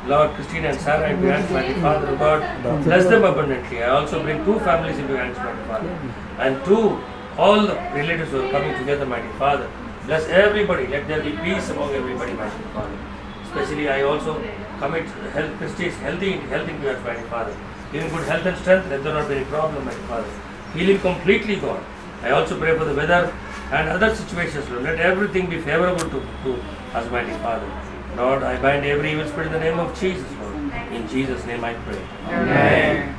Lord, Christina and Sarah into your hands, mighty Father. Oh God, bless them abundantly. I also bring 2 families into your hands, mighty Father. And all the relatives who are coming together, mighty Father. Bless everybody. Let there be peace among everybody, mighty Father. Especially I also commit Christi's healthy into your hands, mighty Father. Give him good health and strength. Let there not be any problem, mighty Father. Heal him completely, God. I also pray for the weather and other situations, Lord. Let everything be favorable to us, mighty Father. Lord, I bind every evil spirit in the name of Jesus, Lord. In Jesus' name I pray. Amen.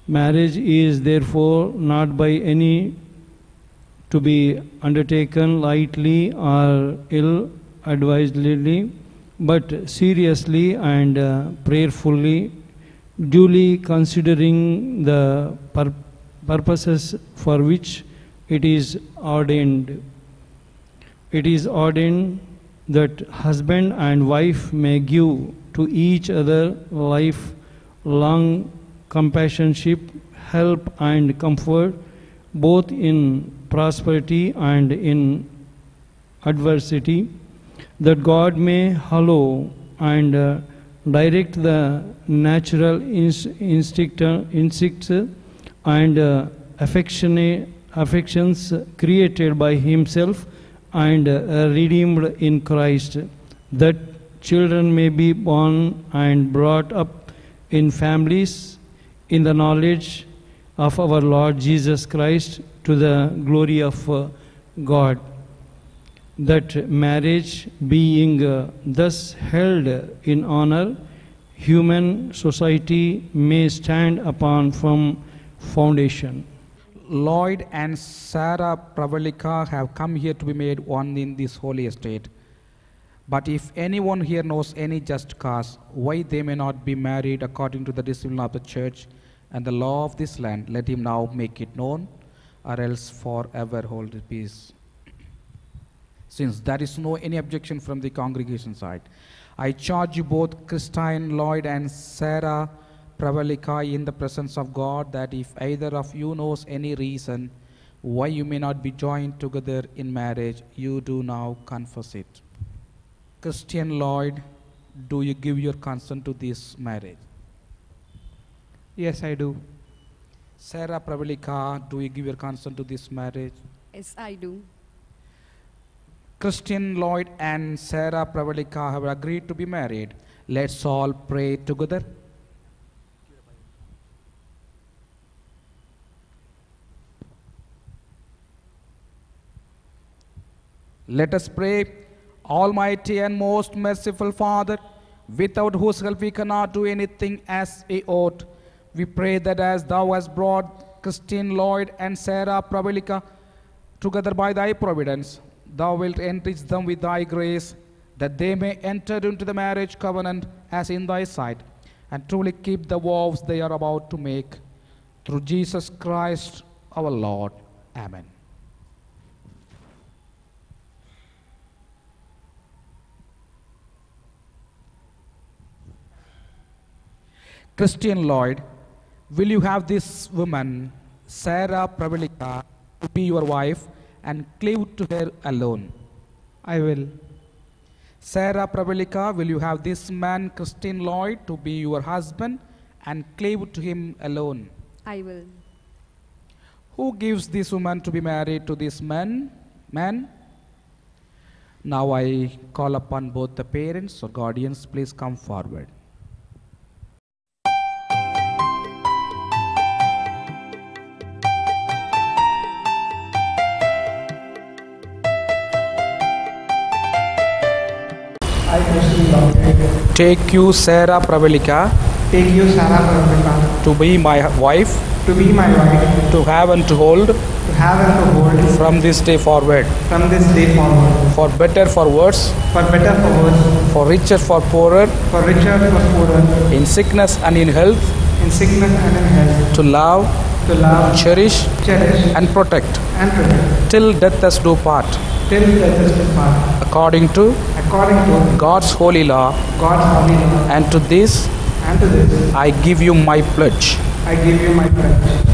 Marriage is therefore not by any to be undertaken lightly or ill-advisedly, but seriously and prayerfully, duly considering the purposes for which it is ordained. It is ordained that husband and wife may give to each other life-long companionship, help and comfort, both in prosperity and in adversity, that God may hallow and direct the natural instincts and affections created by himself and redeemed in Christ, that children may be born and brought up in families in the knowledge of our Lord Jesus Christ, to the glory of God. That marriage being thus held in honor, human society may stand upon firm foundation. Lloyd and Sarah Pravalika have come here to be made one in this holy estate. But if anyone here knows any just cause why they may not be married according to the discipline of the church and the law of this land, let him now make it known, or else forever hold his peace. Since there is no any objection from the congregation side, I charge you both, Christine Lloyd and Sarah Pravalika, in the presence of God, that if either of you knows any reason why you may not be joined together in marriage, you do now confess it. Christian Lloyd, do you give your consent to this marriage? Yes, I do. Sarah Pravalika, do you give your consent to this marriage? Yes, I do. Christian Lloyd and Sarah Pravalika have agreed to be married. Let's all pray together. Let us pray. Almighty and most merciful Father, without whose help we cannot do anything as we ought, we pray that as Thou hast brought Christine Lloyd and Sarah Pravalika together by Thy providence, Thou wilt enrich them with Thy grace, that they may enter into the marriage covenant as in Thy sight, and truly keep the vows they are about to make. Through Jesus Christ our Lord. Amen. Christian Lloyd, will you have this woman, Sarah Pravalika, to be your wife and cleave to her alone? I will. Sarah Pravalika, will you have this man, Christian Lloyd, to be your husband and cleave to him alone? I will. Who gives this woman to be married to this man? Now I call upon both the parents or guardians, please come forward. Take you, Sarah Pravalika, Take you, Sarah Pravalika, to be my wife, to be my wife, to have and to hold to have and to hold from this day forward, from this day forward, for better, for worse, for better, for worse, for richer, for poorer, for richer, for poorer, in sickness and in health, in sickness and in health, to love, cherish, and protect, till death us do part, till death us do part, according to God's holy law, and to this I give you my pledge. I give you my pledge.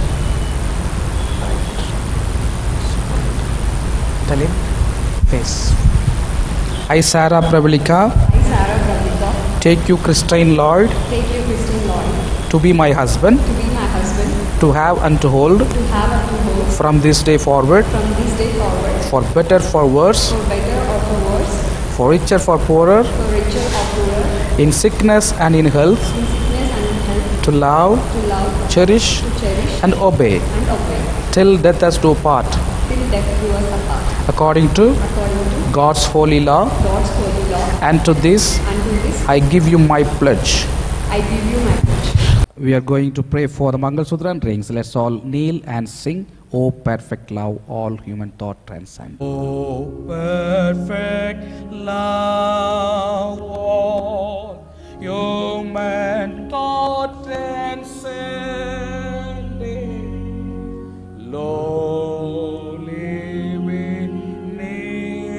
Tell him. Face. I, Sarah Pravalika, take you, Christine Lloyd, to be my husband, to have and to hold, from this day forward, for better, for worse, for richer, for poorer, in sickness and in health, to love, cherish, and obey, till death us do part, according to God's holy law, and to this I give you my pledge. We are going to pray for the Mangal Sutra and rings. Let's all kneel and sing, O perfect love, all human thought transcend. O perfect love, all human thought transcending, lowly we kneeling,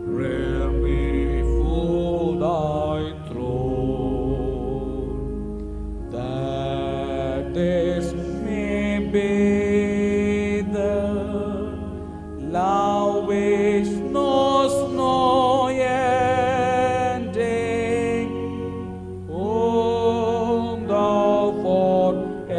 rare before thy throne, that this may be the love which knows no ending, whom thou forever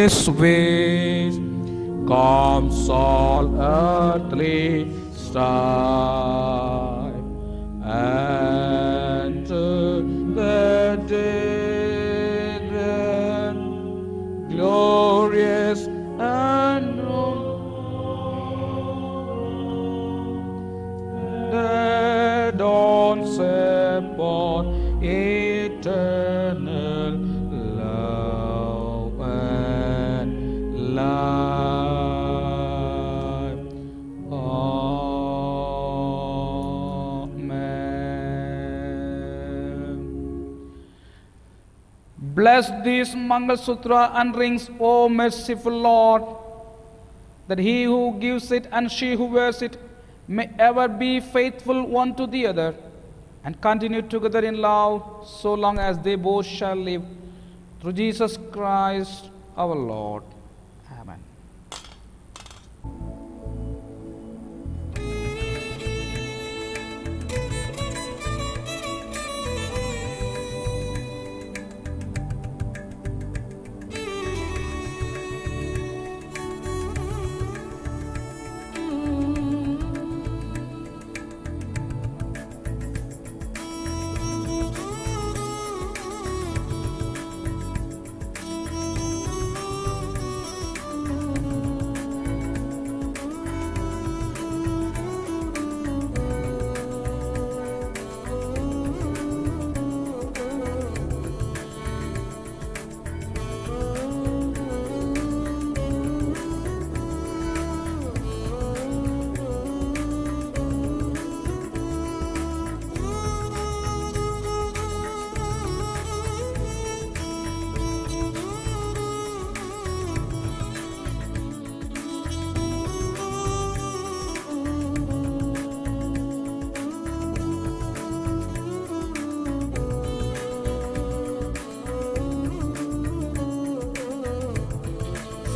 His ways, calms all earthly strife, and to the dead and glorious and the dawns upon eternal love and life. Amen. Bless these Mangal Sutra and rings, O merciful Lord, that he who gives it and she who wears it may ever be faithful one to the other and continue together in love so long as they both shall live. Through Jesus Christ our Lord. Amen.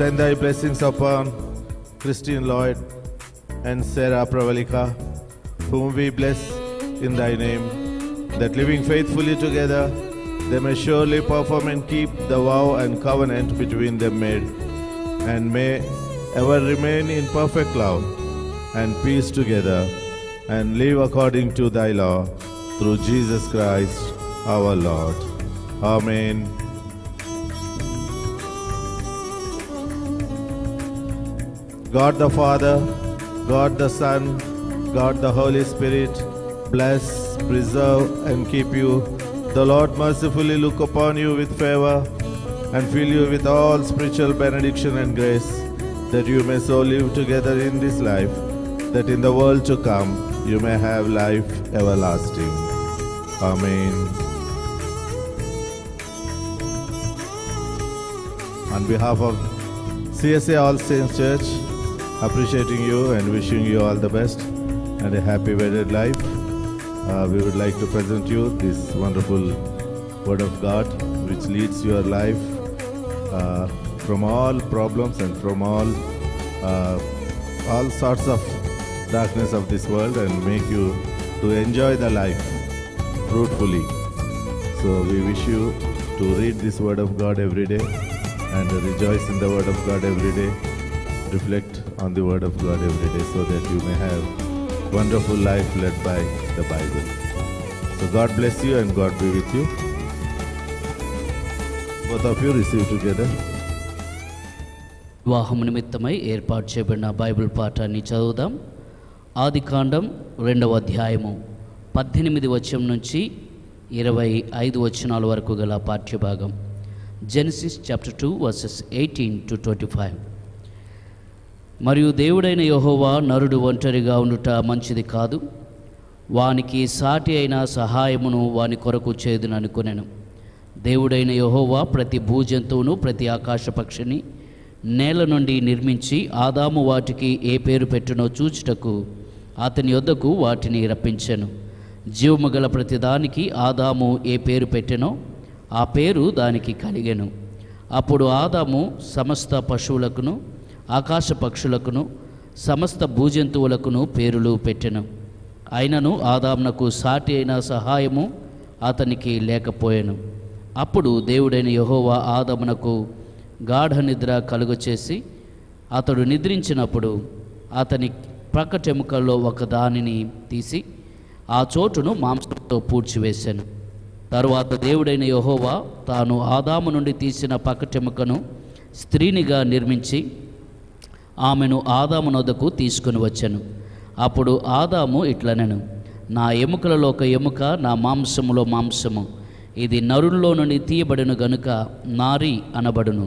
Send thy blessings upon Christine Lloyd and Sarah Pravalika, whom we bless in thy name, that living faithfully together, they may surely perform and keep the vow and covenant between them made, and may ever remain in perfect love and peace together, and live according to thy law, through Jesus Christ our Lord. Amen. God the Father, God the Son, God the Holy Spirit, bless, preserve, and keep you. The Lord mercifully look upon you with favor and fill you with all spiritual benediction and grace, that you may so live together in this life, that in the world to come you may have life everlasting. Amen. On behalf of CSA All Saints Church, appreciating you and wishing you all the best and a happy wedded life, we would like to present you this wonderful Word of God which leads your life from all problems and from all sorts of darkness of this world, and make you to enjoy the life fruitfully. So we wish you to read this Word of God every day and rejoice in the Word of God every day. Reflect on the Word of God every day, so that you may have wonderful life led by the Bible. So God bless you and God be with you. Both of you receive together. వివాహము నిమిత్తమై ఏర్పాటు చేయబడిన Bible పాఠాన్ని చదువుదాం. ఆదికాండం 2వ అధ్యాయము 18 వచనం నుంచి 25 వచనాల వరకు గల పాఠ్యభాగం. Genesis chapter 2 verses 18 to 25. మరియు దేవుడైన యెహోవా నరుడు ఒంటరిగా ఉండుట మంచిది కాదు, వానికి సాటి అయిన సహాయమును వాని కొరకు చేదుననుకొనెను. దేవుడైన యెహోవా ప్రతి భూజంతువును ప్రతి ఆకాశ పక్షిని నేల నుండి నిర్మించి ఆదాము వాటికి ఏ పేరు పెట్టునో చూచుటకు అతని యొద్దకు వాటిని రప్పించెను. జీవము గల ప్రతిదానికి ఆదాము ఏ పేరు పెట్టెనో ఆ పేరు దానికి కలిగెను. అప్పుడు ఆదాము సమస్త పశువులకును ఆకాశ పక్షులకును సమస్త భూజంతువులకును పేరులు పెట్టెను. అయినను ఆదామునకు సాటి అయిన సహాయము అతనికి లేకపోయెను. అప్పుడు దేవుడైన యెహోవా ఆదామునకు, గాఢ నిద్ర కలుగచేసి అతడు నిద్రించినప్పుడు అతని ప్రక్కటెముకల్లో ఒక దానిని తీసి ఆ చోటును మాంసంతో పూడ్చివేశాను. తరువాత దేవుడైన యెహోవా తాను ఆదాము నుండి తీసిన పక్కటెముకను స్త్రీనిగా నిర్మించి ఆమెను ఆదాము నొద్దకు తీసుకుని వచ్చాను. అప్పుడు ఆదాము ఇట్లనెను, నా ఎముకలలో ఒక ఎముక, నా మాంసములో మాంసము. ఇది నరుల్లో నుండి తీయబడిన గనుక నారి అనబడును.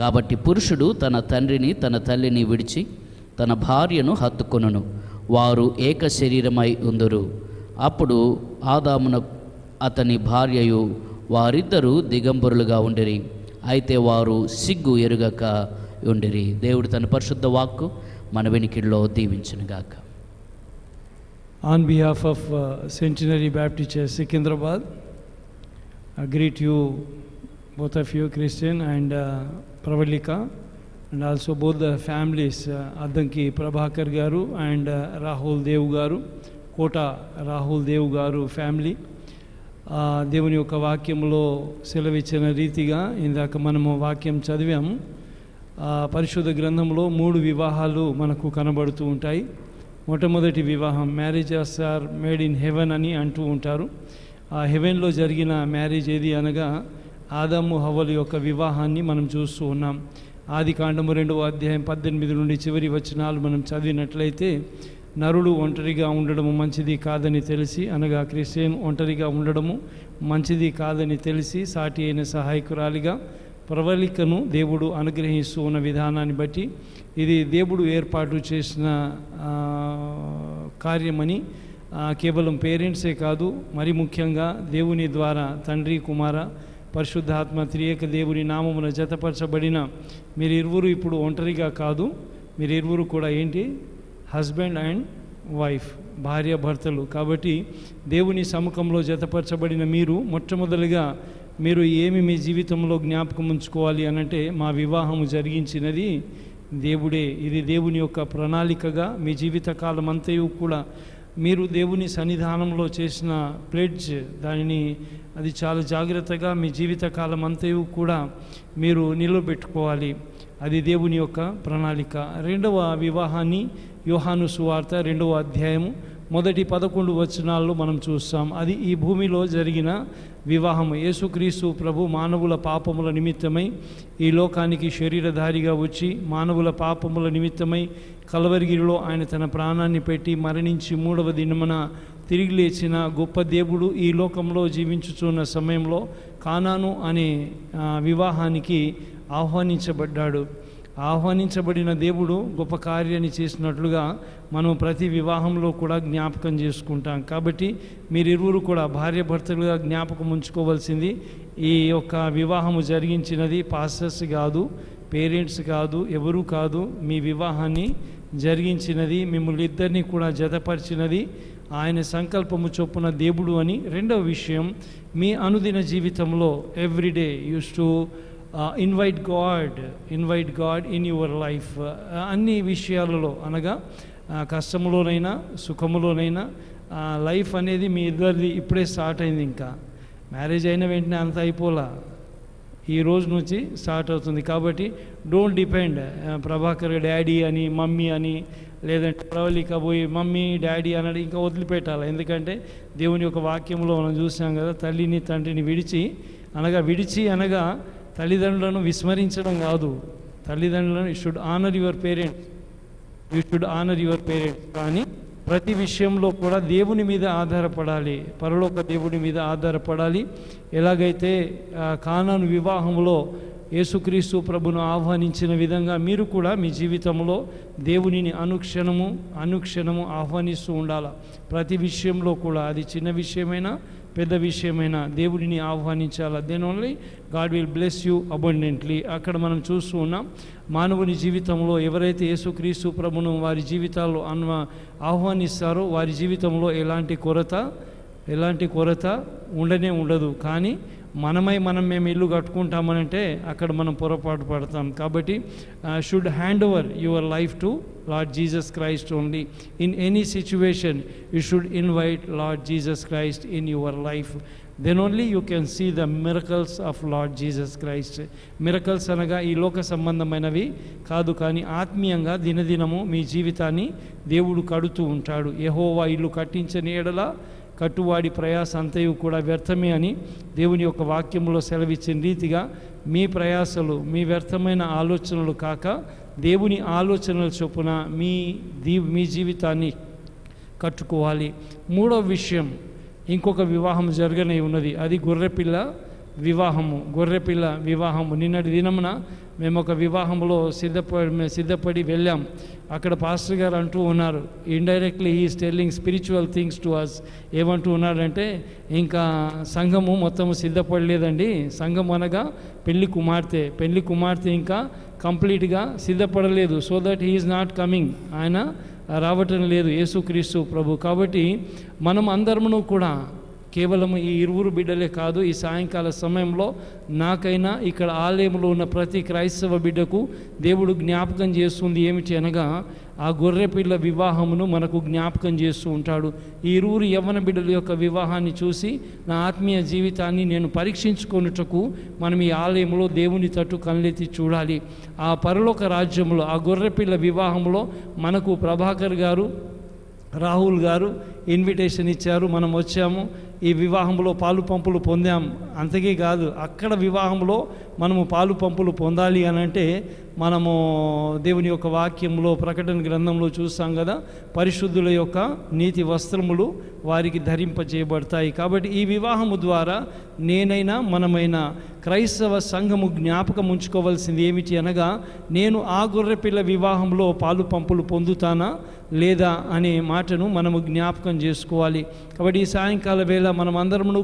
కాబట్టి పురుషుడు తన తండ్రిని తన తల్లిని విడిచి తన భార్యను హత్తుకొనును, వారు ఏక శరీరమై ఉందురు. అప్పుడు ఆదామున అతని భార్యయు వారిద్దరూ దిగంబరులుగా ఉండిరి, అయితే వారు సిగ్గు ఎరుగక ఉండిరి. దేవుడు తన పరిశుద్ధ వాక్కు మన వెనికిడిలో దీవించునుగాక. On behalf of Centenary Baptist Church, Secunderabad, I greet you, both of you, Christian and Pravalika, and also both the families, Addanki Prabhakar Garu and Rahul Dev Garu, Kota Rahul Dev Garu family. దేవుని యొక్క వాక్యంలో సెలవిచ్చిన రీతిగా ఇందాక మనము వాక్యం చదివాము. పరిశుద్ధ గ్రంథంలో 3 వివాహాలు మనకు కనబడుతూ ఉంటాయి. మొట్టమొదటి వివాహం, marriages are made in heaven అని అంటూ ఉంటారు. ఆ హెవెన్లో జరిగిన మ్యారేజ్ ఏది అనగా ఆదాము హవ్వల యొక్క వివాహాన్ని మనం చూస్తూ ఉన్నాం. ఆదికాండము 2వ అధ్యాయం 18 నుండి చివరి వచనాలు మనం చదివినట్లయితే, నరుడు ఒంటరిగా ఉండడము మంచిది కాదని తెలిసి, అనగా క్రిస్టియన్ ఒంటరిగా ఉండడము మంచిది కాదని తెలిసి సాటి అయిన సహాయకురాలిగా ప్రవళికను దేవుడు అనుగ్రహిస్తూ ఉన్న విధానాన్ని బట్టి ఇది దేవుడు ఏర్పాటు చేసిన కార్యమని, కేవలం పేరెంట్సే కాదు, మరి ముఖ్యంగా దేవుని ద్వారా తండ్రి, కుమార, పరిశుద్ధాత్మ త్రియేక దేవుని నామమున జతపరచబడిన మీరిరువురు ఇప్పుడు ఒంటరిగా కాదు, మీరిరువురు కూడా ఏంటి, హస్బెండ్ అండ్ వైఫ్, భార్య భర్తలు. కాబట్టి దేవుని సముఖంలో జతపరచబడిన మీరు మొట్టమొదలుగా మీరు ఏమి మీ జీవితంలో జ్ఞాపకం ఉంచుకోవాలి అనంటే, మా వివాహము జరిగించినది దేవుడే. ఇది దేవుని యొక్క ప్రణాళికగా మీ జీవితకాలం అంతయు కూడా మీరు దేవుని సన్నిధానంలో చేసిన ప్లెడ్జ్, దానిని అది చాలా జాగ్రత్తగా మీ జీవితకాలం అంతయు కూడా మీరు నిలబెట్టుకోవాలి. అది దేవుని యొక్క ప్రణాళిక. 2వ వివాహాన్ని యోహాను సువార్త 2వ అధ్యాయము మొదటి 11 వచనాల్లో మనం చూస్తాం. అది ఈ భూమిలో జరిగిన వివాహము. యేసుక్రీస్తు ప్రభు మానవుల పాపముల నిమిత్తమై ఈ లోకానికి శరీరధారిగా వచ్చి మానవుల పాపముల నిమిత్తమై కల్వరిగిరిలో ఆయన తన ప్రాణాన్ని పెట్టి మరణించి 3వ దినమున తిరిగి లేచిన గొప్ప దేవుడు ఈ లోకంలో జీవించుచున్న సమయంలో కానాను అనే వివాహానికి ఆహ్వానించబడ్డాడు. ఆహ్వానించబడిన దేవుడు గొప్ప కార్యాన్ని చేసినట్లుగా మనం ప్రతి వివాహంలో కూడా జ్ఞాపకం చేసుకుంటాం. కాబట్టి మీరిరువురు కూడా భార్య భర్తలుగా జ్ఞాపకం ఉంచుకోవాల్సింది, ఈ యొక్క వివాహము జరిగించినది పాస్టర్స్ కాదు, పేరెంట్స్ కాదు, ఎవరూ కాదు. మీ వివాహాన్ని జరిగించినది, మిమ్మల్ని ఇద్దరిని కూడా జతపరిచినది ఆయన సంకల్పము చొప్పున దేవుడు అని. 2వ విషయం, మీ అనుదిన జీవితంలో everyday use to invite God in your life. అన్ని విషయాలలో, అనగా కష్టములోనైనా సుఖములోనైనా లైఫ్ అనేది మీ ఇద్దరిది ఇప్పుడే స్టార్ట్ అయింది. ఇంకా మ్యారేజ్ అయిన వెంటనే అంత అయిపోలా, ఈ రోజు నుంచి స్టార్ట్ అవుతుంది. కాబట్టి డోంట్ డిపెండ్ ప్రభాకర్ డాడీ అని, మమ్మీ అని, లేదంటే ప్రవళిక పోయి మమ్మీ డాడీ అన్నాడు ఇంకా వదిలిపెట్టాలి. ఎందుకంటే దేవుని యొక్క వాక్యంలో మనం చూసాం కదా, తల్లిని తండ్రిని విడిచి అనగా తల్లిదండ్రులను విస్మరించడం కాదు. తల్లిదండ్రులను you should honour your parents, కానీ ప్రతి విషయంలో కూడా దేవుని మీద ఆధారపడాలి, పరలోక దేవుని మీద ఆధారపడాలి. ఎలాగైతే కానాను వివాహంలో యేసుక్రీస్తు ప్రభును ఆహ్వానించిన విధంగా మీరు కూడా మీ జీవితంలో దేవునిని అనుక్షణము ఆహ్వానిస్తూ ఉండాలి. ప్రతి విషయంలో కూడా, అది చిన్న విషయమైనా పెద్ద విషయమైనా దేవుడిని ఆహ్వానించాలి. Then only God will bless you abundantly. అక్కడ మనం చూస్తూ ఉన్నాం, మానవుని జీవితంలో ఎవరైతే యేసుక్రీస్తు ప్రభును వారి జీవితాల్లో ఆహ్వానిస్తారో వారి జీవితంలో ఎలాంటి కొరత ఉండనే ఉండదు. కానీ మేము ఇల్లు కట్టుకుంటామనంటే అక్కడ మనం పొరపాటు పడతాం. కాబట్టి should hand over your life to Lord Jesus Christ only. In any situation, you should invite Lord Jesus Christ in your life. Then only you can see the miracles of Lord Jesus Christ. Miracles అనగా ఈ లోక సంబంధమైనవి కాదు, కానీ ఆత్మీయంగా దినదినము మీ జీవితాన్ని దేవుడు కడుతూ ఉంటాడు. యెహోవా ఇల్లు కట్టించని ఎడల కట్టువాడి ప్రయాస అంతయు కూడా వ్యర్థమే అని దేవుని యొక్క వాక్యంలో సెలవిచ్చిన రీతిగా మీ ప్రయాసలు, మీ వ్యర్థమైన ఆలోచనలు కాక దేవుని ఆలోచనల చొప్పున మీ జీవితాన్ని కట్టుకోవాలి. మూడవ విషయం, ఇంకొక వివాహం జరగనే ఉన్నది, అది గొర్రెపిల్ల వివాహము. నిన్నటి దినమున మేము ఒక వివాహంలో సిద్ధపడి వెళ్ళాం. అక్కడ పాస్టర్ గారు అంటూ ఉన్నారు, indirectly he is telling spiritual things to us. ఏమంటూ ఉన్నాడంటే, ఇంకా సంఘము మొత్తం సిద్ధపడలేదండి. సంఘం అనగా పెళ్లి కుమార్తె ఇంకా కంప్లీట్గా సిద్ధపడలేదు. So that he is not coming, ఆయన రావటం లేదు, యేసుక్రీస్తు ప్రభు. కాబట్టి మనం అందరమును కూడా కేవలం ఈ 20 బిడ్డలే కాదు, ఈ సాయంకాల సమయంలో నాకైనా ఇక్కడ ఆలయంలో ఉన్న ప్రతి క్రైస్తవ బిడ్డకు దేవుడు జ్ఞాపకం చేస్తుంది ఏమిటి అనగా, ఆ గొర్రెపిల్ల వివాహమును మనకు జ్ఞాపకం చేస్తూ ఉంటాడు. ఈ 20 యవ్వన బిడ్డల యొక్క వివాహాన్ని చూసి నా ఆత్మీయ జీవితాన్ని నేను పరీక్షించుకొనుటకు మనం ఈ ఆలయంలో దేవుని తట్టు కళ్ళెత్తి చూడాలి. ఆ పరలోక రాజ్యంలో ఆ గొర్రెపిల్ల వివాహంలో మనకు ప్రభాకర్ గారు, రాహుల్ గారు ఇన్విటేషన్ ఇచ్చారు. మనం వచ్చాము, ఈ వివాహంలో పాలు పంపులు పొందాం. అంతకే కాదు, అక్కడ వివాహంలో మనము పాలు పంపులు పొందాలి అని అంటే మనము దేవుని యొక్క వాక్యంలో, ప్రకటన గ్రంథంలో చూస్తాం కదా, పరిశుద్ధుల యొక్క నీతి వస్త్రములు వారికి ధరింపజేయబడతాయి. కాబట్టి ఈ వివాహము ద్వారా నేనైనా మనమైనా క్రైస్తవ సంఘము జ్ఞాపకం ఉంచుకోవాల్సింది ఏమిటి అనగా, నేను ఆ గొర్రెపిల్ల వివాహంలో పాలు పంపులు పొందుతానా లేదా అనే మాటను మనము జ్ఞాపకం చేసుకోవాలి. కాబట్టి ఈ సాయంకాల వేళ మనమందరము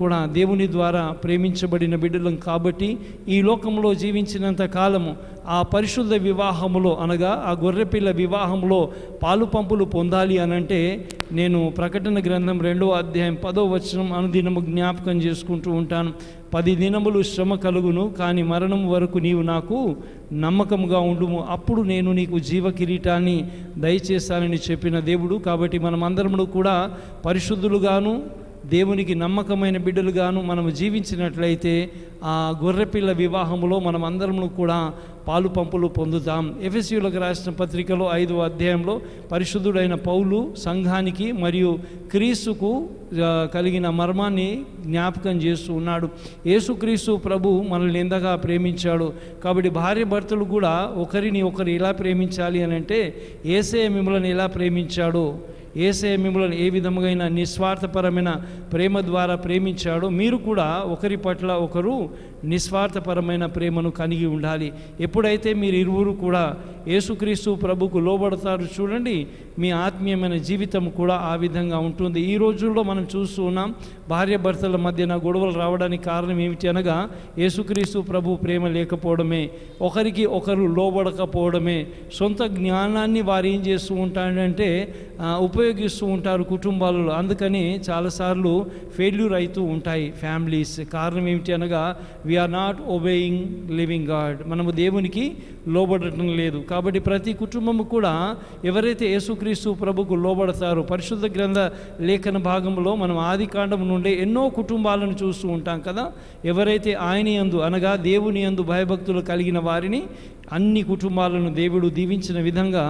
కూడా దేవుని ద్వారా ప్రేమించబడిన బిడ్డలం కాబట్టి ఈ లోకంలో జీవించినంత కాలము ఆ పరిశుద్ధ వివాహములో అనగా ఆ గొర్రెపిల్ల వివాహంలో పాలు పంపులు పొందాలి అనంటే నేను ప్రకటన గ్రంథం 2వ అధ్యాయం 10వ వచనం అనుదినము జ్ఞాపకం చేసుకుంటూ ఉంటాను. 10 దినములు శ్రమ కలుగును, కానీ మరణం వరకు నీవు నాకు నమ్మకముగా ఉండుము, అప్పుడు నేను నీకు జీవ కిరీటాన్ని దయచేస్తానని చెప్పిన దేవుడు. కాబట్టి మనమందరము కూడా పరిశుద్ధులుగాను దేవునికి నమ్మకమైన బిడ్డలుగాను మనము జీవించినట్లయితే ఆ గొర్రెపిల్ల వివాహములో మనం అందరము కూడా పాలు పంపులు పొందుతాం. ఎఫెసీయులకు రాసిన పత్రికలో 5వ అధ్యాయంలో పరిశుద్ధుడైన పౌలు సంఘానికి మరియు క్రీస్తుకు కలిగిన మర్మాన్ని జ్ఞాపకం చేస్తూ ఉన్నాడు. యేసుక్రీస్తు ప్రభు మనల్ని ఎంతగా ప్రేమించాడు. కాబట్టి భార్య భర్తలు కూడా ఒకరిని ఒకరు ఎలా ప్రేమించాలి అని అంటే, యేసయ్య మిమ్మల్ని ఎలా ప్రేమించాడో, యేసయ్య మిమ్మల్ని ఏ విధముగా నిస్వార్థపరమైన ప్రేమ ద్వారా ప్రేమించాడో మీరు కూడా ఒకరి పట్ల ఒకరు నిస్వార్థపరమైన ప్రేమను కలిగి ఉండాలి. ఎప్పుడైతే మీరు ఇరువురు కూడా యేసుక్రీస్తు ప్రభుకు లోబడతారు చూడండి, మీ ఆత్మీయమైన జీవితం కూడా ఆ విధంగా ఉంటుంది. ఈ రోజుల్లో మనం చూస్తూ ఉన్నాం, భార్య భర్తల మధ్యన గొడవలు రావడానికి కారణం ఏమిటి అనగా యేసుక్రీస్తు ప్రభు ప్రేమ లేకపోవడమే, ఒకరికి ఒకరు లోబడకపోవడమే. సొంత జ్ఞానాన్ని వారు ఏం చేస్తూ ఉంటారంటే ఉపయోగిస్తూ ఉంటారు కుటుంబాలలో. అందుకని చాలాసార్లు ఫెయిల్యూర్ అవుతూ ఉంటాయి ఫ్యామిలీస్. కారణం ఏమిటి అనగా we are not obeying living God, మనము దేవునికి లోబడటం లేదు. కాబట్టి ప్రతి కుటుంబము కూడా ఎవరైతే యేసుక్రీస్తు ప్రభుకు లోబడతారో, పరిశుద్ధ గ్రంథ లేఖన భాగంలో మనం ఆది కాండం నుండే ఎన్నో కుటుంబాలను చూస్తూ ఉంటాం కదా. ఎవరైతే ఆయన యందు అనగా దేవుని యందు భయభక్తులు కలిగిన వారిని, అన్ని కుటుంబాలను దేవుడు దీవించిన విధంగా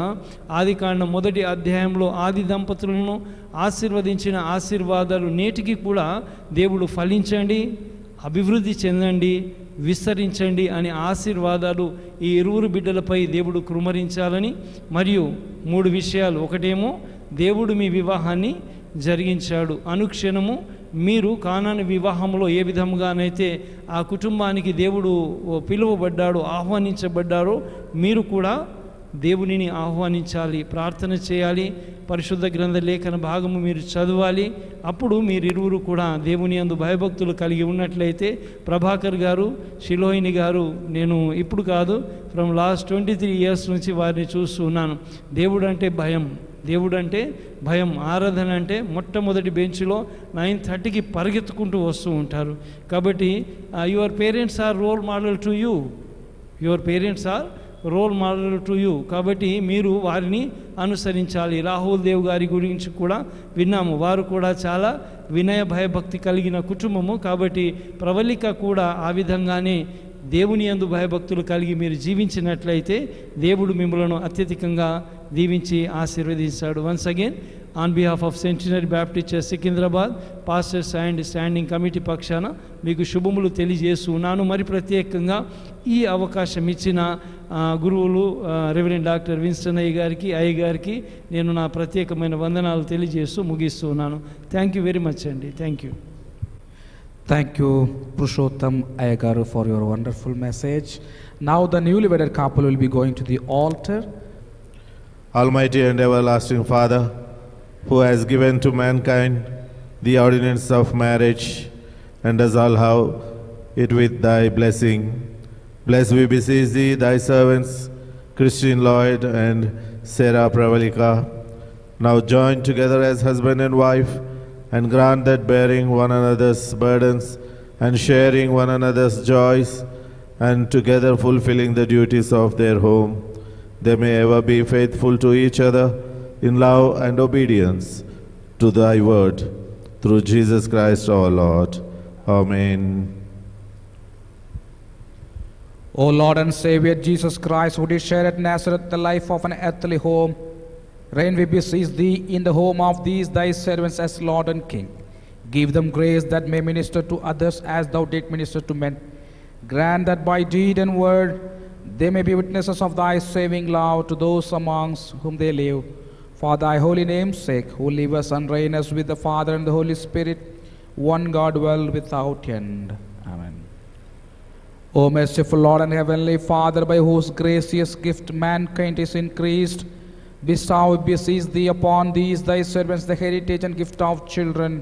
ఆది కాండం 1వ అధ్యాయంలో ఆది దంపతులను ఆశీర్వదించిన ఆశీర్వాదాలు నేటికి కూడా దేవుడు ఫలించండి, అభివృద్ధి చెందండి, విస్తరించండి అనే ఆశీర్వాదాలు ఈ ఇరువురు బిడ్డలపై దేవుడు కృమరించాలని, మరియు 3 విషయాలు. ఒకటేమో దేవుడు మీ వివాహాన్ని జరిగించాడు. అనుక్షణము మీరు కానాని వివాహంలో ఏ విధముగానైతే ఆ కుటుంబానికి దేవుడు పిలువబడ్డాడో, ఆహ్వానించబడ్డారో, మీరు కూడా దేవునిని ఆహ్వానించాలి, ప్రార్థన చేయాలి, పరిశుద్ధ గ్రంథ లేఖన భాగము మీరు చదవాలి. అప్పుడు మీరిరువురు కూడా దేవుని యందు భయభక్తులు కలిగి ఉన్నట్లయితే, ప్రభాకర్ గారు, షిలోహిని గారు, నేను ఇప్పుడు కాదు, ఫ్రమ్ లాస్ట్ 23 years నుంచి వారిని చూస్తూ ఉన్నాను. దేవుడు అంటే భయం, దేవుడు అంటే భయం. ఆరాధన అంటే మొట్టమొదటి బెంచ్లో 9:30కి పరిగెత్తుకుంటూ వస్తూ ఉంటారు. కాబట్టి your parents are role model to you. Your parents are role model to you. కాబట్టి మీరు వారిని అనుసరించాలి. రాహుల్ దేవ్ గారి గురించి కూడా విన్నాము. వారు కూడా చాలా వినయ భయభక్తి కలిగిన కుటుంబము. కాబట్టి ప్రవళిక కూడా ఆ విధంగానే దేవుని యందు భయభక్తులు కలిగి మీరు జీవించినట్లయితే దేవుడు మిమ్మలను అత్యధికంగా దీవించి ఆశీర్వదించాడు. Once again on behalf of centenary Baptist church Secunderabad pastors and standing committee పక్షాన మీకు శుభములు తెలియజేస్తున్నాను. మరి ప్రత్యేకంగా ఈ అవకాశం ఇచ్చిన గురువులు రెవరెండ్ డాక్టర్ విన్స్టన్ అయ్య గారికి నేను నా ప్రత్యేకమైన వందనాలు తెలియజేస్తూ ముగిస్తున్నాను. థ్యాంక్ యూ వెరీ మచ్ అండి. Thank you. Thank you, Purushottam Ayagaru, for your wonderful message. Now the newly wedded couple will be going to the altar. Almighty and everlasting Father, who has given to mankind the ordinance of marriage and does all have it with thy blessing, bless, we beseech thee, thy servants, Christian Lloyd and Sarah Pravalika, now joined together as husband and wife, and grant that bearing one another's burdens and sharing one another's joys and together fulfilling the duties of their home, they may ever be faithful to each other in love and obedience to thy word, through Jesus Christ our Lord. Amen. O Lord and Savior Jesus Christ, who did share at Nazareth the life of an earthly home, reign, we beseech thee, in the home of these thy servants as Lord and King. Give them grace that may minister to others as thou didst minister to men. Grant that by deed and word they may be witnesses of thy saving love to those amongst whom they live. For thy holy name's sake, who livest and reignest with the Father and the Holy Spirit, one God, world without end. Amen. O merciful Lord and heavenly Father, by whose gracious gift mankind is increased, bestow, we beseech thee, upon these thy servants the heritage and gift of children,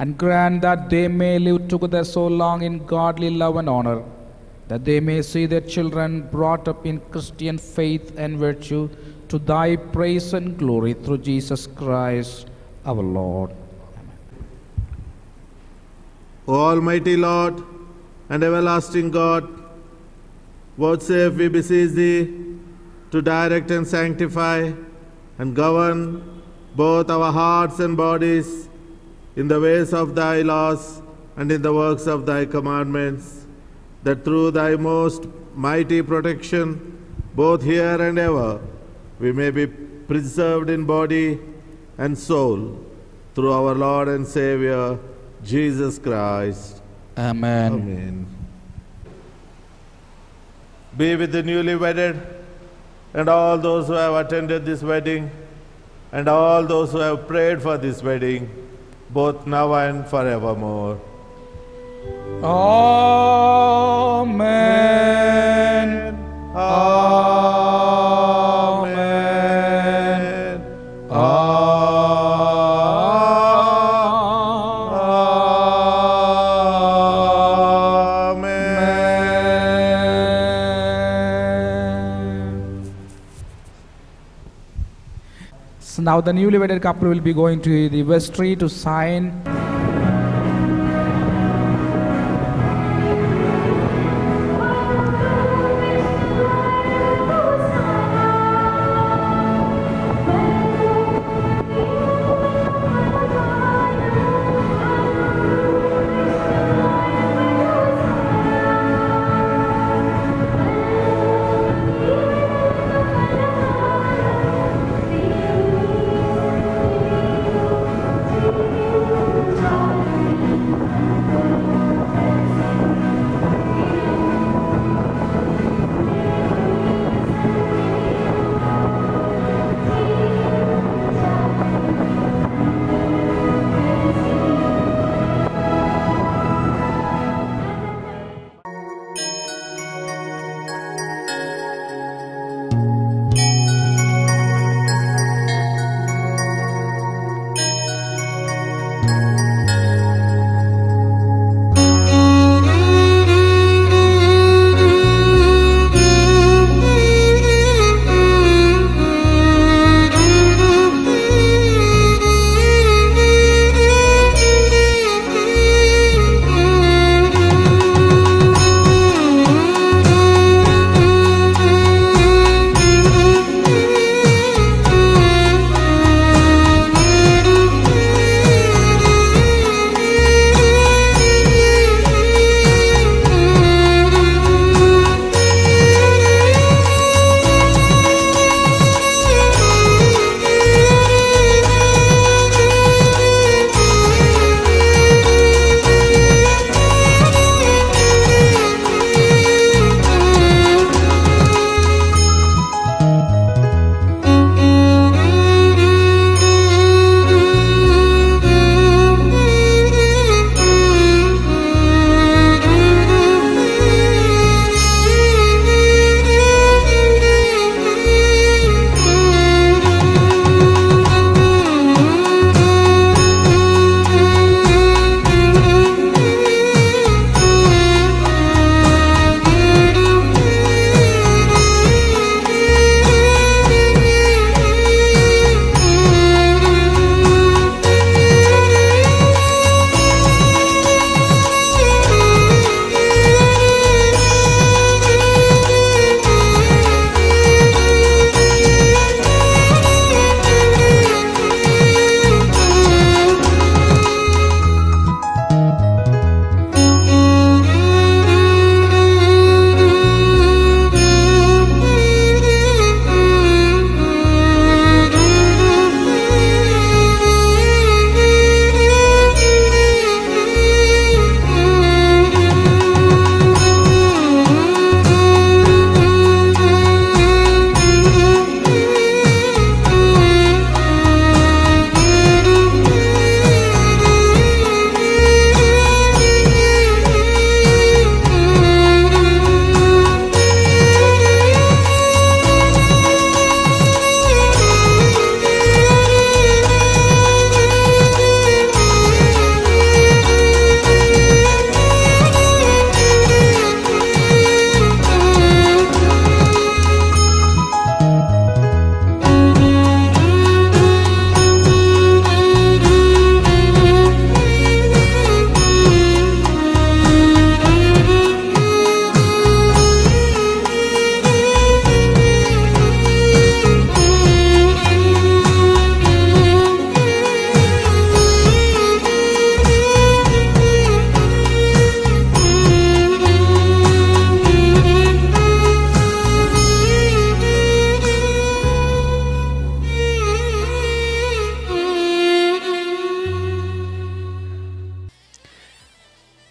and grant that they may live together so long in godly love and honor, that they may see their children brought up in Christian faith and virtue, to thy praise and glory, through Jesus Christ our Lord. Amen. O Almighty Lord and everlasting God, vouchsafe, we beseech thee, to direct and sanctify and govern both our hearts and bodies in the ways of thy laws and in the works of thy commandments, that through thy most mighty protection, both here and ever, we may be preserved in body and soul, through our Lord and Savior, Jesus Christ. Amen. Amen. Be with the newly wedded and all those who have attended this wedding, and all those who have prayed for this wedding, both now and forevermore. Amen. Amen. So now the newly wedded couple will be going to the vestry to sign.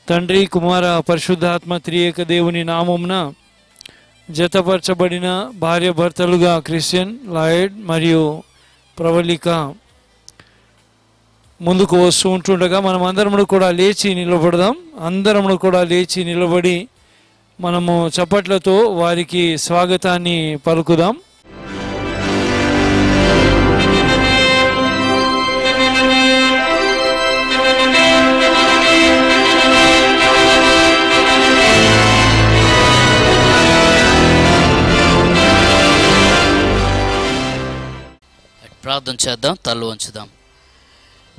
తండ్రి కుమార పరిశుద్ధాత్మ త్రియేక దేవుని నామమున జతపరచబడిన భార్య భర్తలుగా Christian, Lloyd మరియు ప్రవళిక ముందుకు వస్తూ ఉంటుండగా మనం అందరము కూడా లేచి నిలబడదాం. అందరము కూడా లేచి నిలబడి మనము చప్పట్లతో వారికి స్వాగతాన్ని పలుకుదాం. ప్రార్థన చేద్దాం, తల్లు వంచుదాం.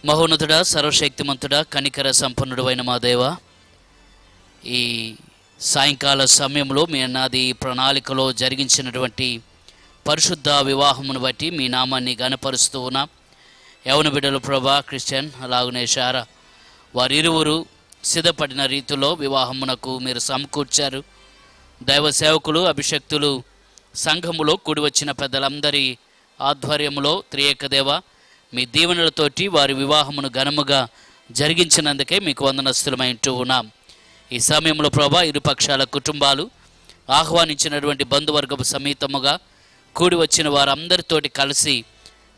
మహోన్నతుడా, సర్వశక్తిమంతుడా, కనికర సంపన్నుడు అయిన మా దేవ, ఈ సాయంకాల సమయంలో మీ అన్నది ప్రణాళికలో జరిగించినటువంటి పరిశుద్ధ వివాహమును బట్టి మీ నామాన్ని గణపరుస్తూ ఉన్నాం. యవన బిడ్డలు ప్రభా, క్రిస్టియన్ అలాగనే షారా వారిరువురు సిద్ధపడిన రీతిలో వివాహమునకు మీరు సమకూర్చారు. దైవ సేవకులు, అభిషక్తులు, సంఘములో కూడి వచ్చిన పెద్దలందరి ఆధ్వర్యములో త్రియేక దేవ మీ దీవెనలతోటి వారి వివాహమును ఘనముగా జరిగించినందుకే మీకు వందనస్తులమై ఉంటూ ఉన్నాం. ఈ సమయంలో ప్రభా, ఇరుపక్షాల కుటుంబాలు ఆహ్వానించినటువంటి బంధువర్గపు సమేతముగా కూడి వచ్చిన వారందరితోటి కలిసి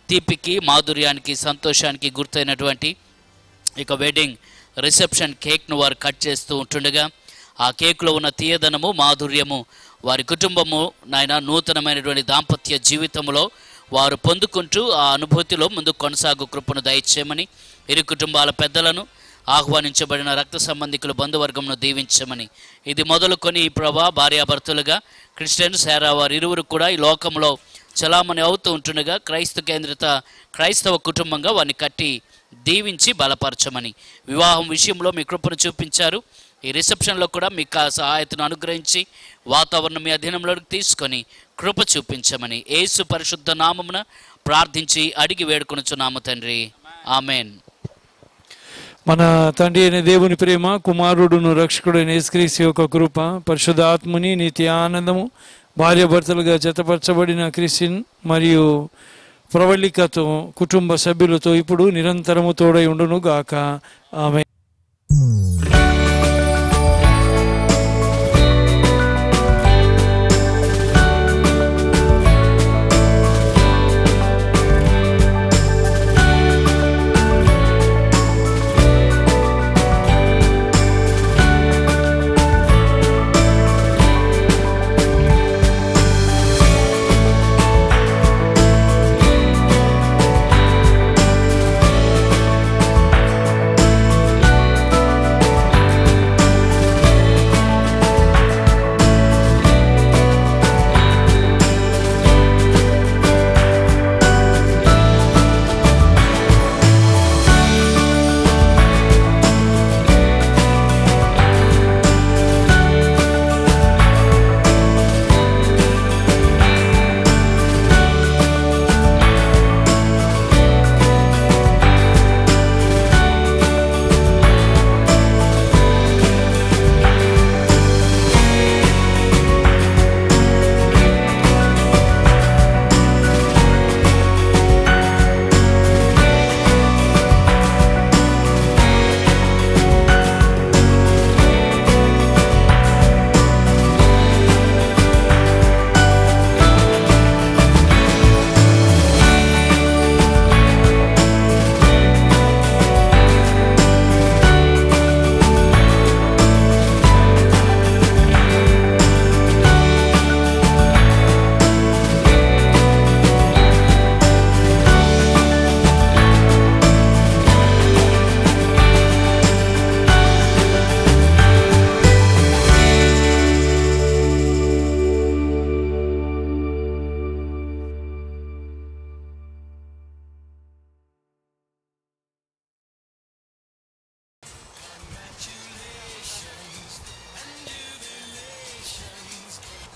తీపికి, మాధుర్యానికి, సంతోషానికి గుర్తైనటువంటి ఇక వెడ్డింగ్ రిసెప్షన్ కేక్ను వారు కట్ చేస్తూ ఉంటుండగా ఆ కేకులో ఉన్న తీయదనము, మాధుర్యము వారి కుటుంబము నాయన నూతనమైనటువంటి దాంపత్య జీవితంలో వారు పొందుకుంటూ ఆ అనుభూతిలో ముందు కొనసాగు కృపను దయచేయమని, ఇరు కుటుంబాల పెద్దలను, ఆహ్వానించబడిన రక్త సంబంధికుల బంధువర్గంను దీవించమని, ఇది మొదలుకొని ప్రభా భార్యాభర్తలుగా క్రిస్టియన్, శారా వారి ఇరువురు కూడా ఈ లోకంలో చలామణి అవుతూ ఉంటుండగా క్రైస్తవ కేంద్రిత క్రైస్తవ కుటుంబంగా వారిని కట్టి దీవించి బలపరచమని, వివాహం విషయంలో మీ కృపను చూపించారు. ఈ రిసెప్షన్లో కూడా మీకు సహాయతను అనుగ్రహించి వాతావరణం మీ అధీనంలోకి తీసుకొని కృప చూపించమని యేసు పరిశుద్ధ నామమున ప్రార్థించి అడిగి వేడుకొనుచున్నాము తండ్రి, ఆమెన్. మన తండ్రి అయిన దేవుని ప్రేమ, కుమారుడును రక్షకుడైన యేసుక్రీస్తు యొక్క కృప, పరిశుద్ధాత్మని నిత్య ఆనందము భార్యాభర్తలుగా జతపరచబడిన క్రిస్టియన్ మరియు ప్రవళికతో కుటుంబ సభ్యులతో ఇప్పుడు నిరంతరము తోడై ఉండును గాక. Amen.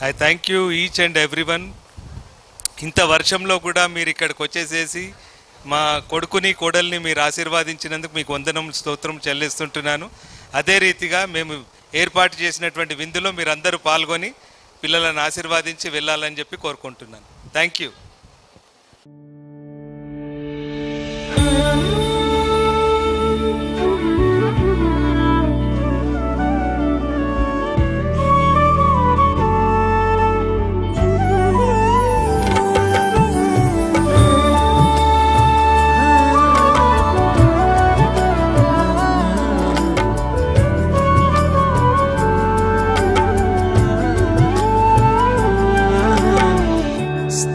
I thank you each and everyone. ఇంత వర్షంలో కూడా మీరు ఇక్కడికి వచ్చేసేసి మా కొడుకుని కోడల్ని మీరు ఆశీర్వాదించినందుకు మీకు వందనం, స్తోత్రం చెల్లిస్తుంటున్నాను. అదే రీతిగా మేము ఏర్పాటు చేసినటువంటి విందులో మీరు అందరూ పాల్గొని పిల్లలను ఆశీర్వాదించి వెళ్ళాలని చెప్పి కోరుకుంటున్నాను. Thank you.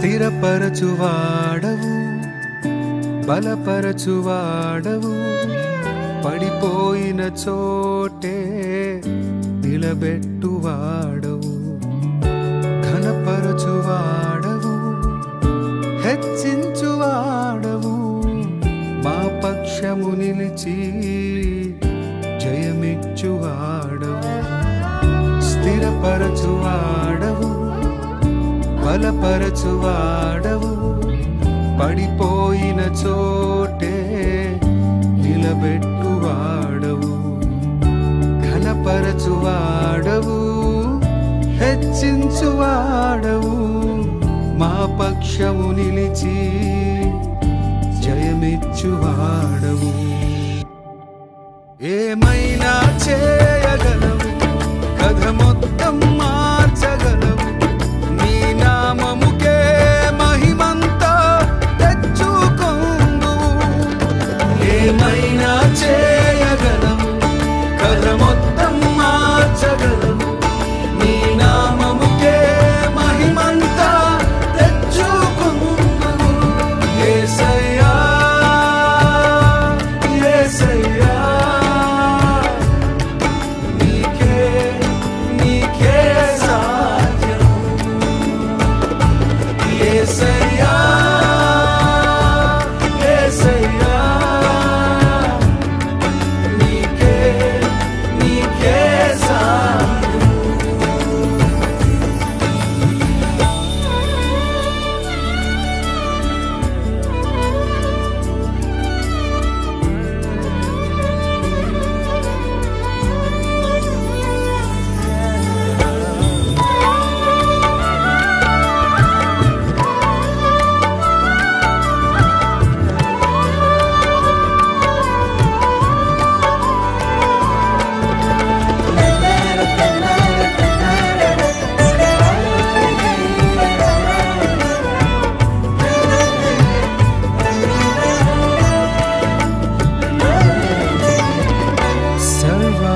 స్థిరపరచువాడవు, బలపరచువాడవు, పడిపోయిన చోటే నిలబెట్టువాడవు, ఘనపరచువాడవు, హెచ్చించువాడవు, మా పక్షము నిలిచి జయమిచ్చువాడవు, స్థిరపరచువాడవు, బలపరచువాడవు, పడిపోయిన చోటే నిలబెట్టువాడవు, ఘనపరచువాడవు, హెచ్చించువాడవు, మా పక్షము నిలిచి జయమిచ్చువాడవు. ఏమైనా చేయగలవు, కథ మొత్తం మార్చగలవు, నీ నామముకే మహిమంతా తెచ్చుకొందువు. ఏమైనా చేయగలవు, కథ మొత్తం మార్చగలవు, నీ నామముకే మహిమంతా తెచ్చుకొందువు. యేసయ్యా యేసయ్యా నీకే నీకే సాధ్యం. యేసయ్యా యేసయ్యా నీకే నీకే సాధ్యం.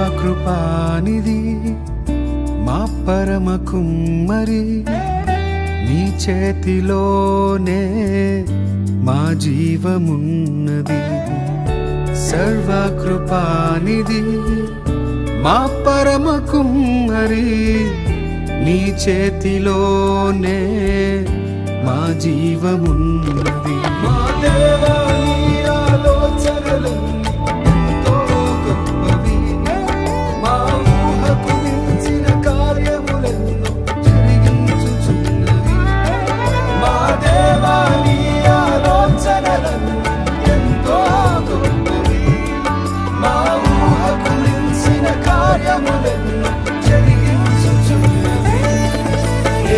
సర్వకృపానిధి మా పరమ కుమ్మరి, నీ చేతిలోనే మా జీవమున్నది. సర్వకృపానిధి మా పరమ కుమ్మరి, నీ చేతిలోనే మా జీవమున్నది. మా దేవా నీ ఆలోచనలన్నీ ఎంతో గొప్పవి, మా ఊహకు మించిన కార్యములెన్నో జరిగించుచున్నవి. మా దేవా నీ ఆలోచనలన్నీ ఎంతో గొప్పవి, మా ఊహకు మించిన కార్యములెన్నో జరిగించుచున్నవి.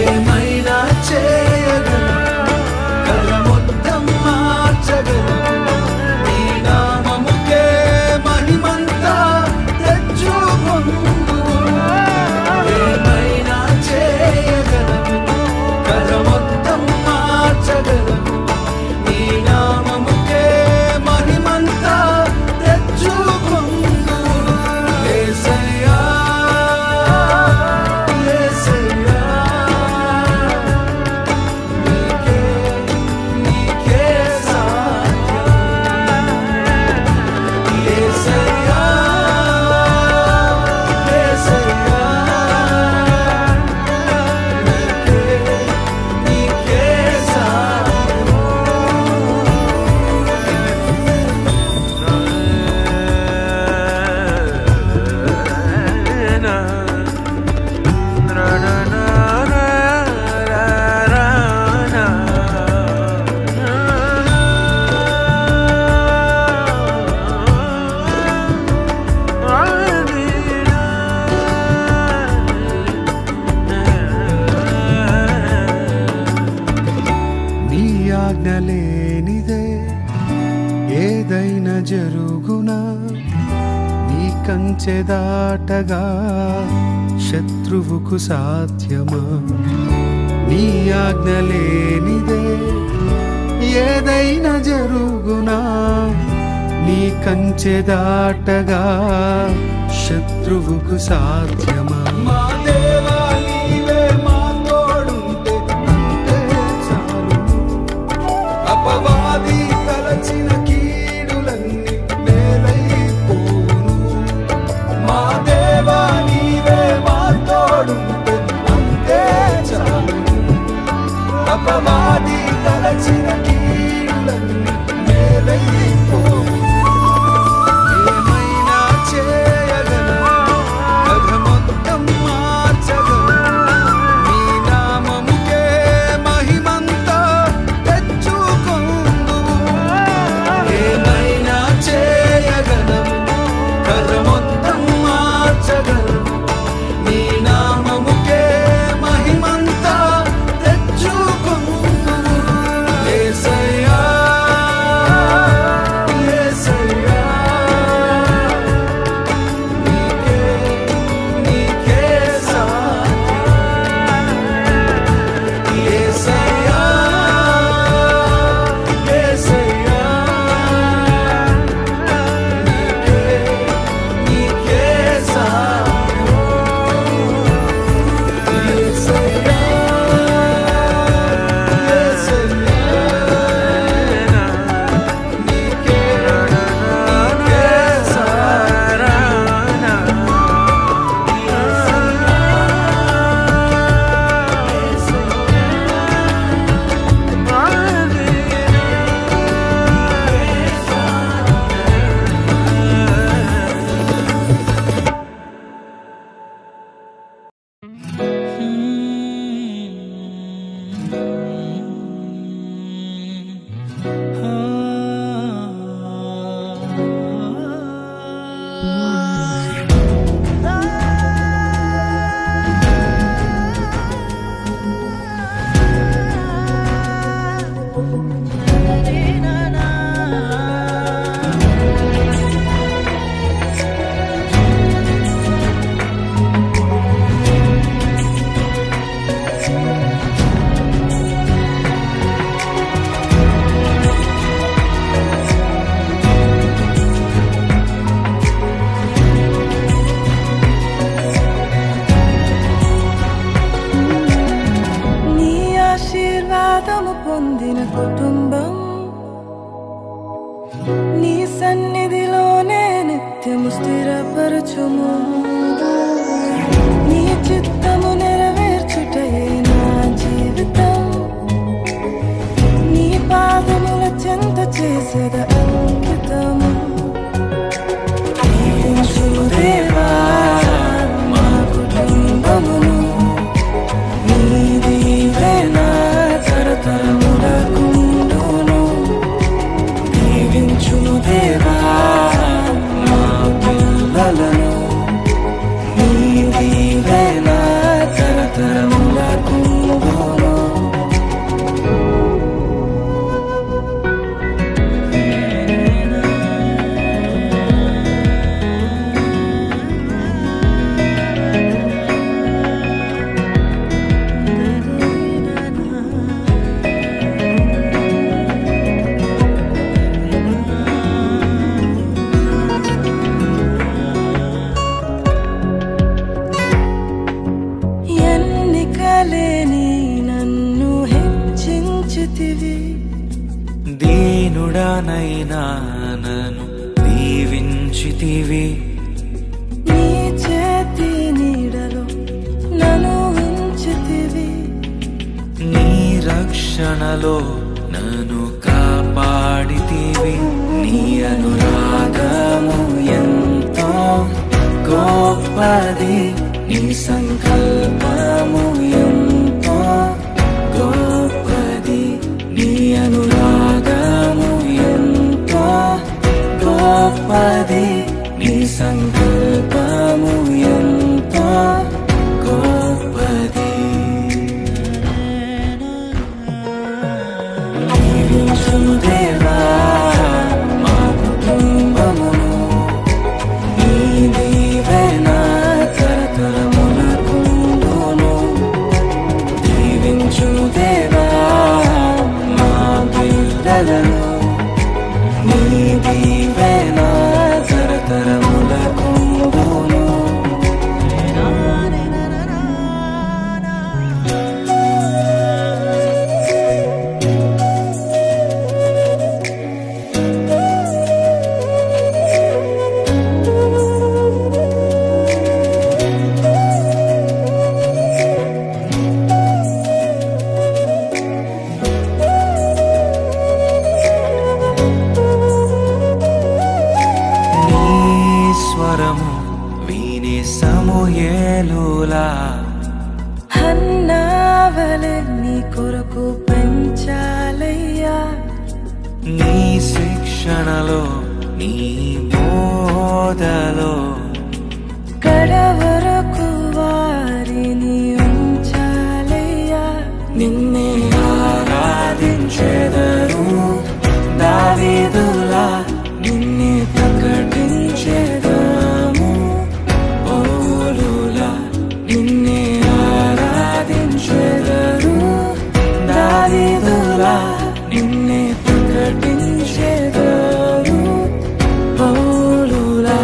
ఏమైనా చేయగలవు, కథ మొత్తం మార్చగలవు, నీ నామముకే మహిమంతా తెచ్చుకొందువు. ఏమైనా చేయగలవు, కథ మొత్తం మార్చగలవు, నీ నామముకే మహిమంతా తెచ్చుకొందువు. యేసయ్యా యేసయ్యా నీకే నీకే సాధ్యం. యేసయ్యా యేసయ్యా నీకే నీకే సాధ్యం. నీ ఆజ్ఞ లేనిదే ఏదైనా జరుగునా, నీ కంచె దాటగా శత్రువుకు సాధ్యమా. నీ ఆజ్ఞ లేనిదే ఏదైనా జరుగునా, నీ కంచె దాటగా శత్రువుకు సాధ్యమా. మా దేవా నీవే మా తోడుంటే అంతే చాలు. ఆశీర్వాదము పొందిన కుటుంబం నీ సన్నిధిలోనే నిత్యము స్థిరపరచుము. నీ చిత్తము నెరవేర్చుటయే నా జీవితం. నీ పాదముల చెంత చేసేద అంకితము. దీవించుము దేవా మా కుటుంబమును. నీ దీవెన తరతరములకుండును. దీవించుము దేవా మా పిల్లలను. నీ దీవెన తరతరములకుండును. ఎన్నికలేని నన్ను హెచ్చించితివి. దీనుడనైనా నన్ను దీవించితివి. నీ చేతి నీడలో నన్ను ఉంచితివి. నీ రక్షణలో నన్ను కాపాడితివి. నీ అనురాగము ఎంతో గొప్పది. నీ సంకల్పము ఎంతో గొప్పది. నీ అనురాగము ఎంతో గొప్పది. నీ సంకల్పము ఎంతో గొప్పది. దీవించుము దేవా మా కుటుంబమును. నీ దీవెన తరతరములకుండును. దీవించుము దేవా మా పిల్లలను. నీ దీవెన తరతరములకుండును. స్వరము విని సమూయేలులా హన్నావలె నీ కొరకు పెంచాలయ్యా. నీ శిక్షణలో నీ బోధలో కడవరకు వారిని ఉంచాలయ్యా. నిన్నే ఆరాధించెదరు దావీదులా. నిన్నే ప్రకటించెదము పౌలులా. నిన్నే ఆరాధించెదరు దావీదులా. నిన్నే ప్రకటించెదరు పౌలులా.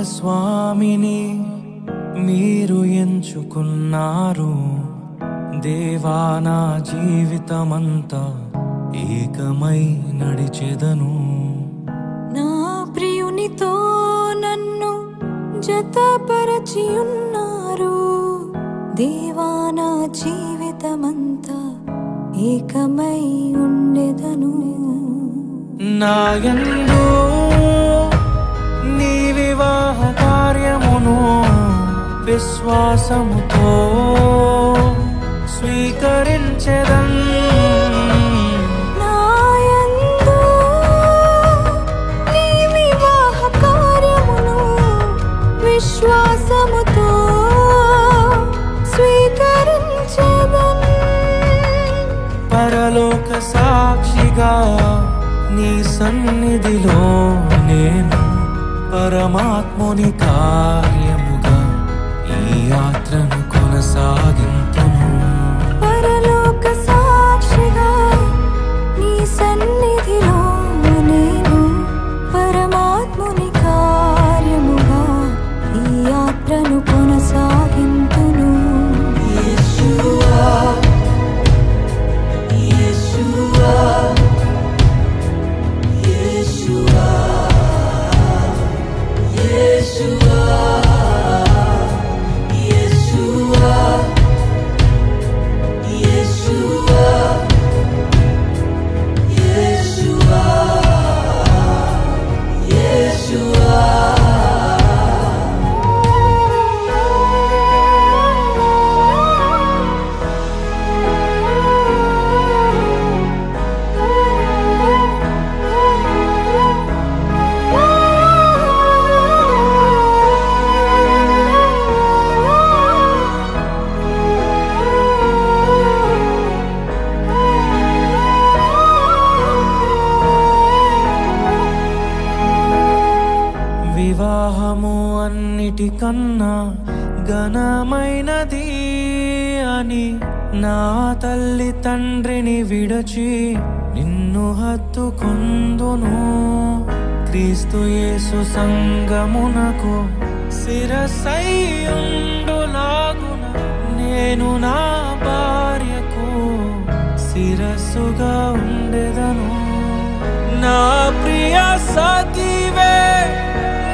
భాగస్వామిని మీరు ఎంచుకున్నారు. దేవా నా జీవితమంతా ఏకమై నడిచెదను. నా ప్రియునితో నన్ను జతపరచి ఉన్నారు. దేవా నా జీవితమంతా ఏకమై ఉండెదను. నాయందు నీ వివాహ కార్యమును విశ్వాసముతో స్వీకరించెదన్. నాయందు నీ వివాహ కార్యమును విశ్వాసముతో స్వీకరించెదన్. పరలోక సాక్షిగా నీ సన్నిధిలో నేను పరమాత్ముని కార్యముగా ఈ యాత్రను కొనసాగింతును. పరలోక సాక్షిగా నీ సన్నిధిలో నేను పరమాత్ముని కార్యముగా ఈ యాత్రను కొనసాగింతును. యేషువా యేషువా యేషువా యేషువా యేషువా యేషువా యేషువా యేషువా. వివాహము అన్నిటికన్నా ఘనమైనది అని నా తల్లి తండ్రిని విడచి నిన్ను హత్తుకొందును. క్రీస్తు యేసు సంగమునకు శిరస్సైయుండులాగున నేను నా భార్యకు శిరస్సుగా ఉండెదను. నా ప్రియ సఖివే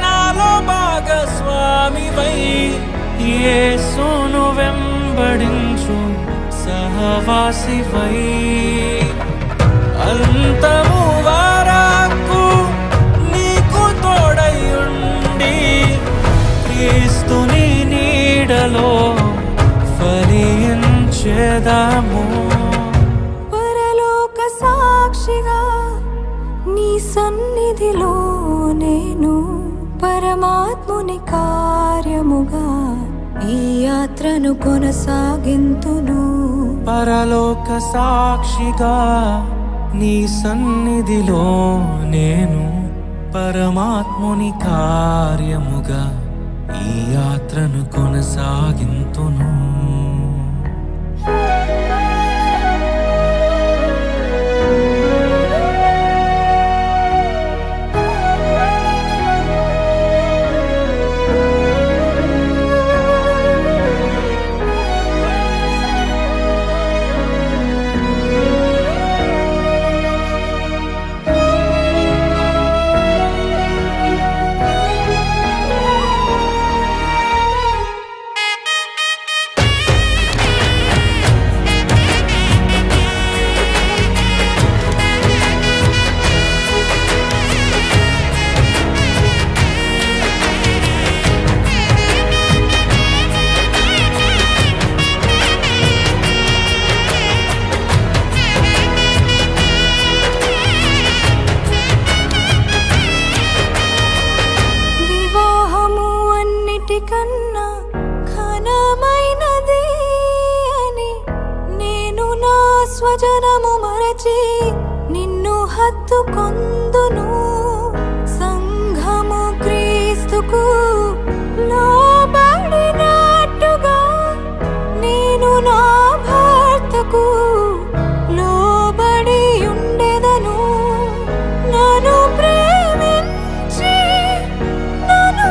నాలో భాగస్వామివై యేసును వెంబడించు సహవాసివై అంతము వరకు నీకు తోడయుండి క్రీస్తుని నీడలో ఫలించెదము. పరలోక సాక్షిగా నీ సన్నిధిలో నేను పరమాత్ముని కార్యముగా ఈ యాత్రను కొనసాగింతును. పరలోక సాక్షిగా నీ సన్నిధిలో నేను పరమాత్ముని కార్యముగా ఈ యాత్రను కొనసాగింతును. కన్నా ఘనమైనది అని నేను నా స్వజనము మరచి నిన్ను హత్తుకొందును. సంఘము క్రీస్తుకు లోబడినట్టుగా నేను నా భర్తకు లోబడి ఉండెదను. నన్ను ప్రేమించి నన్ను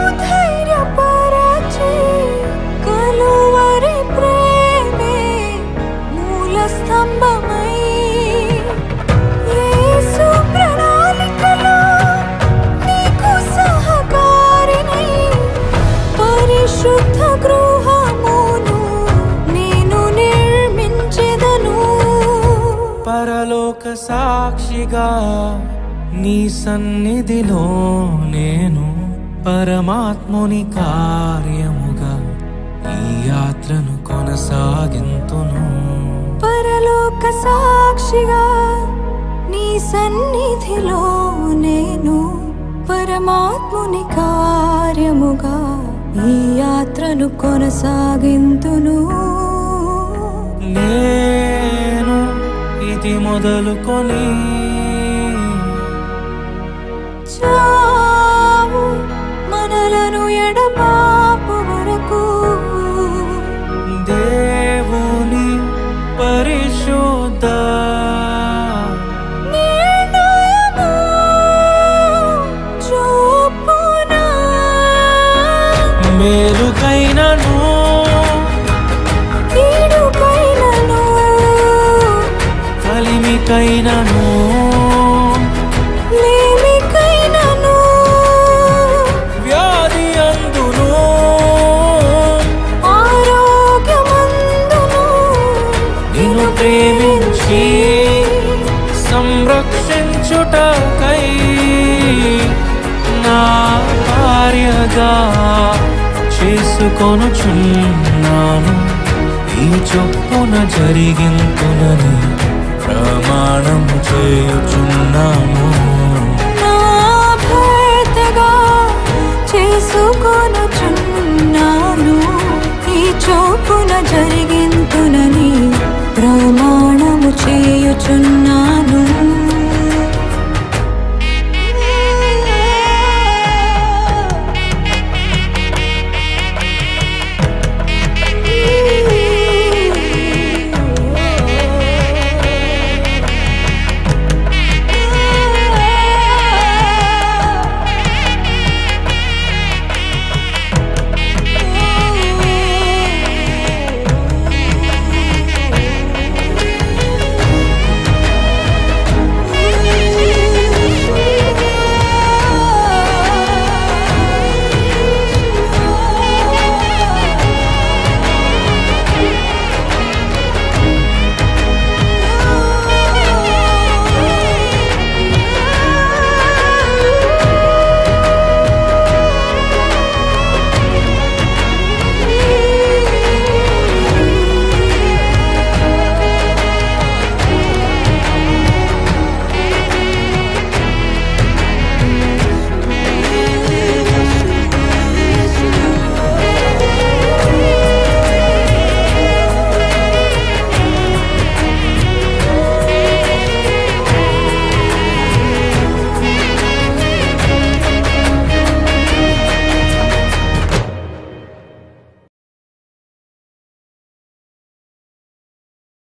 పరలోక సాక్షిగా నీ సన్నిధిలో నేను పరమాత్ముని కార్యముగా ఈ యాత్రను కొనసాగింతును. పరలోక సాక్షిగా నీ సన్నిధిలో నేను పరమాత్ముని కార్యముగా ఈ యాత్రను కొనసాగింతును. నేను ఇది మొదలుకొని చావు మనలను ఎడబాపు వరకు దేవుని పరిశుద్ధ నిర్ణయము చూపునా మేలుకైనను కీడుకైనను కలిమికైనను లేమికైనను వ్యాధి అందును ఆరోగ్యమందును నిన్ను ప్రేమించి సంరక్షించుటకై నా భార్యగా చేసుకొనుచున్నాను. ఈ చొప్పున జరిగింతునని ప్రమాణము చేయుచున్నాను. నా భర్తగా చేసుకొనుచున్నాను. ఈ చొప్పున జరిగింతునని ప్రమాణము చేయుచున్నాను.